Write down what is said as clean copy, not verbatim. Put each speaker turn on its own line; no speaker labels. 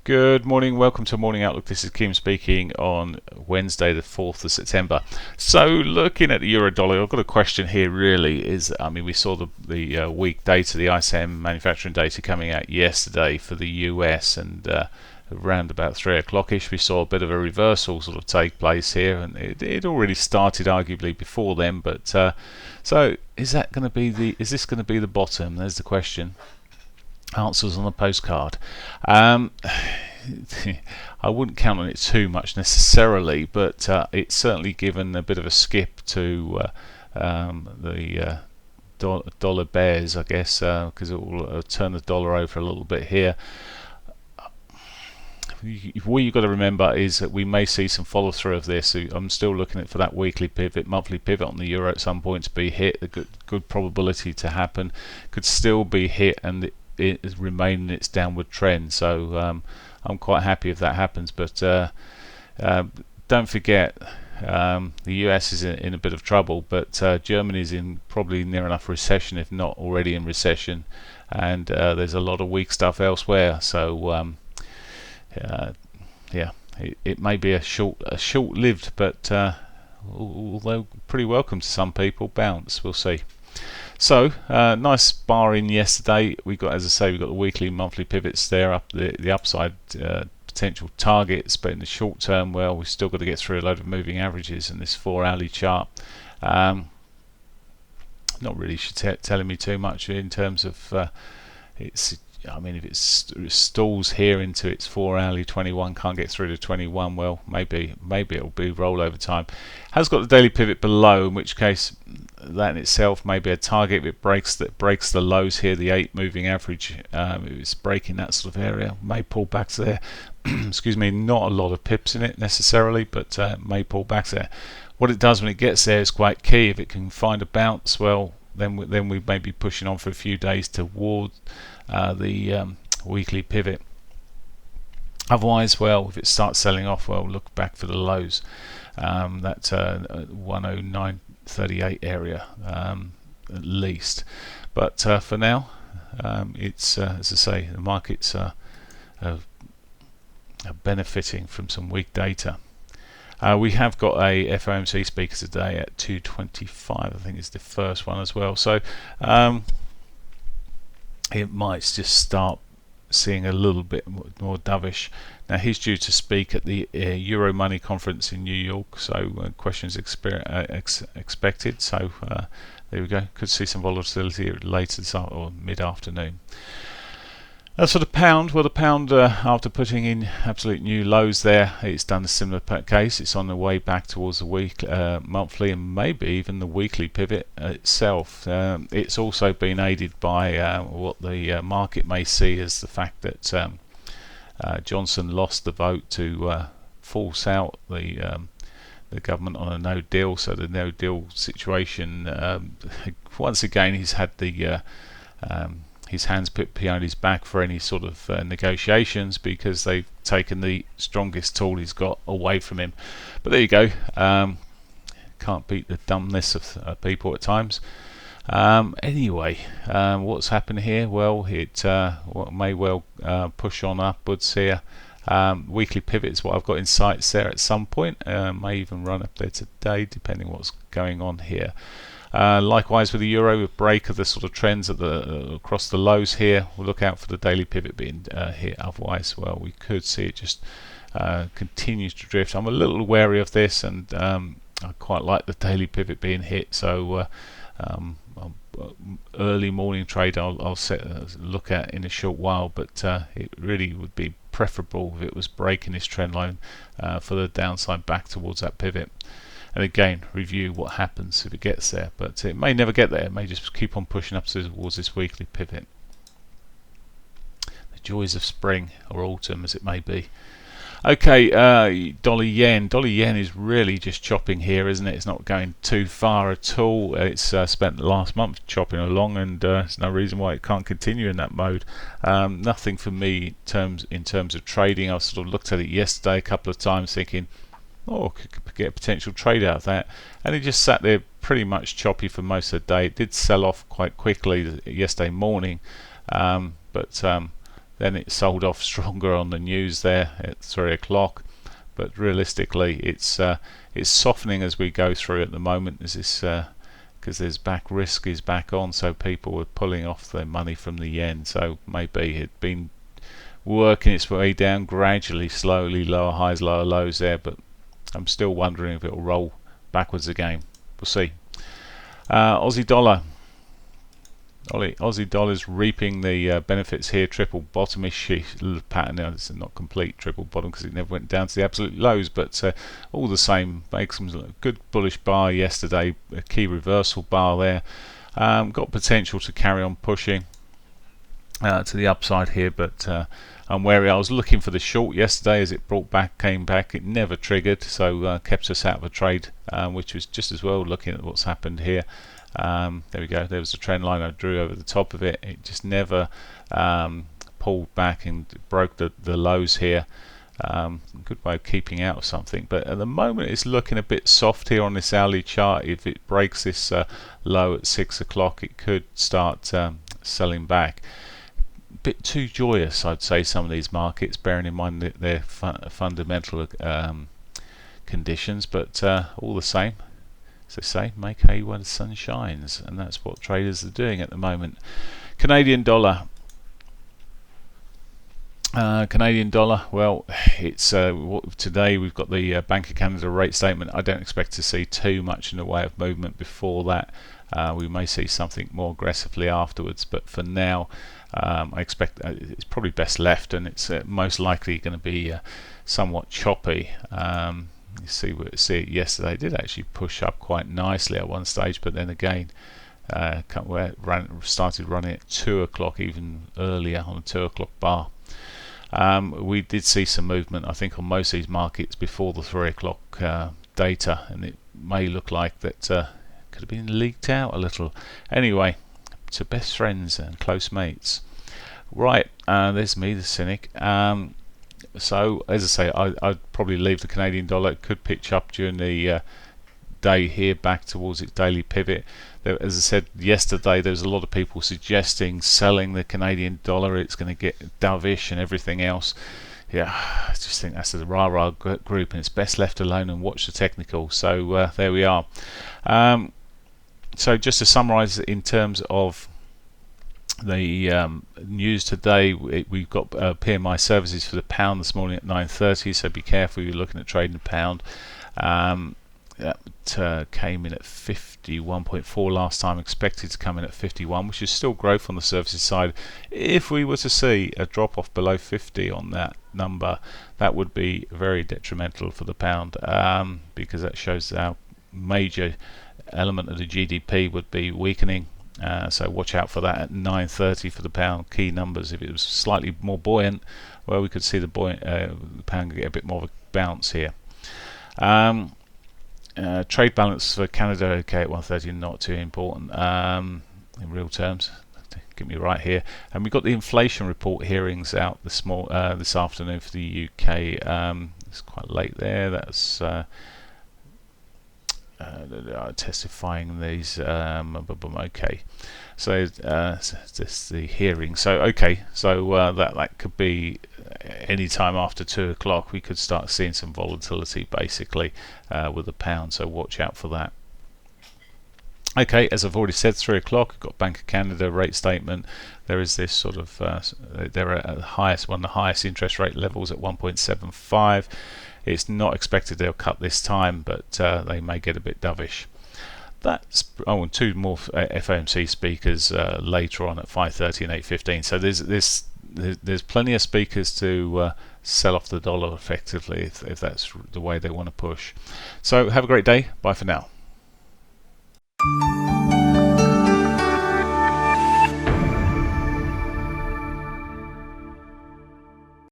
Good morning, welcome to Morning Outlook. This is Kim speaking on Wednesday the 4th of September. So looking at the euro dollar, I've got a question here really we saw the week data, the ISM manufacturing data coming out yesterday for the US, and around about 3 o'clock-ish we saw a bit of a reversal sort of take place here, and it already started arguably before then, but so is this going to be the bottom? There's the question. Answers on the postcard. I wouldn't count on it too much necessarily, but it's certainly given a bit of a skip to the dollar bears, I guess, because it will turn the dollar over a little bit here. What you've got to remember is that we may see some follow through of this. I'm still looking for that weekly pivot, monthly pivot on the euro at some point to be hit. A good probability to happen. Could still be hit, and it is remaining its downward trend, so I'm quite happy if that happens, but don't forget the US is in a bit of trouble, but Germany is in probably near enough recession, if not already in recession, and there's a lot of weak stuff elsewhere, so it may be a short-lived, but although pretty welcome to some people, bounce. We'll see. So nice bar in yesterday. We got, as I say, we got the weekly, monthly pivots there, up the upside potential targets, but in the short term, well, we've still got to get through a load of moving averages in this 4-hourly chart. Not really telling me too much in terms of if it stalls here into its 4-hourly 21, can't get through to 21, well, maybe it'll be rollover time. Has got the daily pivot below, in which case that in itself may be a target. If it breaks the lows here, the 8 moving average, it's breaking that sort of area, may pull back to there. Excuse me, not a lot of pips in it necessarily, but may pull back there. What it does when it gets there is quite key. If it can find a bounce, well, then we may be pushing on for a few days toward the weekly pivot. Otherwise, well, if it starts selling off, well, look back for the lows, that 109.38 area at least. But for now, it's as I say, the markets are benefiting from some weak data. We have got a FOMC speaker today at 2:25. I think it's the first one as well. So it might just start seeing a little bit more dovish. Now he's due to speak at the Euro Money Conference in New York, so questions expected. So there we go. Could see some volatility later this or mid-afternoon. As for the pound, well, the pound, after putting in absolute new lows there, it's done a similar case. It's on the way back towards the week, monthly, and maybe even the weekly pivot itself. It's also been aided by what the market may see as the fact that Johnson lost the vote to force out the government on a no deal. So the no deal situation, once again, he's had the his hands put behind his back for any sort of negotiations, because they've taken the strongest tool he's got away from him. But there you go. Can't beat the dumbness of people at times. Anyway, what's happened here? Well, it may well push on upwards here. Weekly pivot is what I've got in sights there at some point. May even run up there today, depending what's going on here. Likewise with the euro, with break of the sort of trends at across the lows here, we'll look out for the daily pivot being hit. Otherwise, well, we could see it just continue to drift. I'm a little wary of this, and I quite like the daily pivot being hit. So early morning trade I'll look at in a short while, but it really would be preferable if it was breaking this trend line for the downside back towards that pivot. And again, review what happens if it gets there, but it may never get there. It may just keep on pushing up towards this weekly pivot. The joys of spring or autumn, as it may be. Okay, dollar yen. Dollar yen is really just chopping here, isn't it? It's not going too far at all. It's spent the last month chopping along, and there's no reason why it can't continue in that mode. Nothing for me in terms of trading. I sort of looked at it yesterday a couple of times, thinking, oh, could get a potential trade out of that, and it just sat there pretty much choppy for most of the day. It did sell off quite quickly yesterday morning, but then it sold off stronger on the news there at 3 o'clock. But realistically, it's softening as we go through at the moment. Is this because there's back risk is back on, so people were pulling off their money from the yen. So maybe it'd been working its way down gradually, slowly, lower highs, lower lows there. But I'm still wondering if it'll roll backwards again. We'll see. Aussie dollar. Aussie dollar's reaping the benefits here. Triple bottomish pattern. Now, this is not complete triple bottom because it never went down to the absolute lows, but all the same, makes some good bullish bar yesterday. A key reversal bar there. Got potential to carry on pushing to the upside here, but I'm wary. I was looking for the short yesterday as it came back. It never triggered, so kept us out of a trade, which was just as well looking at what's happened here. There we go. There was a trend line I drew over the top of it. It just never pulled back and broke the lows here. Good way of keeping out of something. But at the moment, it's looking a bit soft here on this hourly chart. If it breaks this low at 6 o'clock, it could start selling back. A bit too joyous, I'd say, some of these markets, bearing in mind their fundamental conditions. But all the same, as they say, make hay when the sun shines, and that's what traders are doing at the moment. Canadian dollar. Well, it's today we've got the Bank of Canada rate statement. I don't expect to see too much in the way of movement before that. We may see something more aggressively afterwards, but for now, I expect it's probably best left, and it's most likely going to be somewhat choppy. You see it yesterday. It did actually push up quite nicely at one stage, but then again started running at 2 o'clock, even earlier on a 2 o'clock bar. We did see some movement, I think, on most of these markets before the 3 o'clock data, and it may look like that could have been leaked out a little. Anyway, to best friends and close mates. Right, there's me, the cynic. So, as I say, I'd probably leave the Canadian dollar. It could pitch up during the day here back towards its daily pivot. There, as I said yesterday, there's a lot of people suggesting selling the Canadian dollar. It's going to get dovish and everything else. Yeah, I just think that's the rah-rah group, and it's best left alone and watch the technical. So there we are. So just to summarise, in terms of the news today, we've got PMI services for the pound this morning at 9:30, so be careful you're looking at trading the pound. That came in at 51.4 last time, expected to come in at 51, which is still growth on the services side. If we were to see a drop off below 50 on that number, that would be very detrimental for the pound, because that shows our major element of the GDP would be weakening. So watch out for that at 9:30 for the pound. Key numbers. If it was slightly more buoyant, well, we could see the pound get a bit more of a bounce here. Trade balance for Canada, okay, at 130, not too important in real terms. Get me right here. And we've got the inflation report hearings out this afternoon for the UK. It's quite late there. That's testifying these. Okay, so this the hearing. So okay, so that could be any time after 2 o'clock. We could start seeing some volatility basically with the pound. So watch out for that. Okay, as I've already said, 3 o'clock. We've got Bank of Canada rate statement. There is this sort of they're at the highest, one of the highest interest rate levels at 1.75. It's not expected they'll cut this time, but they may get a bit dovish. That's and two more FOMC speakers later on at 5:30 and 8:15. So there's plenty of speakers to sell off the dollar effectively if that's the way they want to push. So have a great day. Bye for now.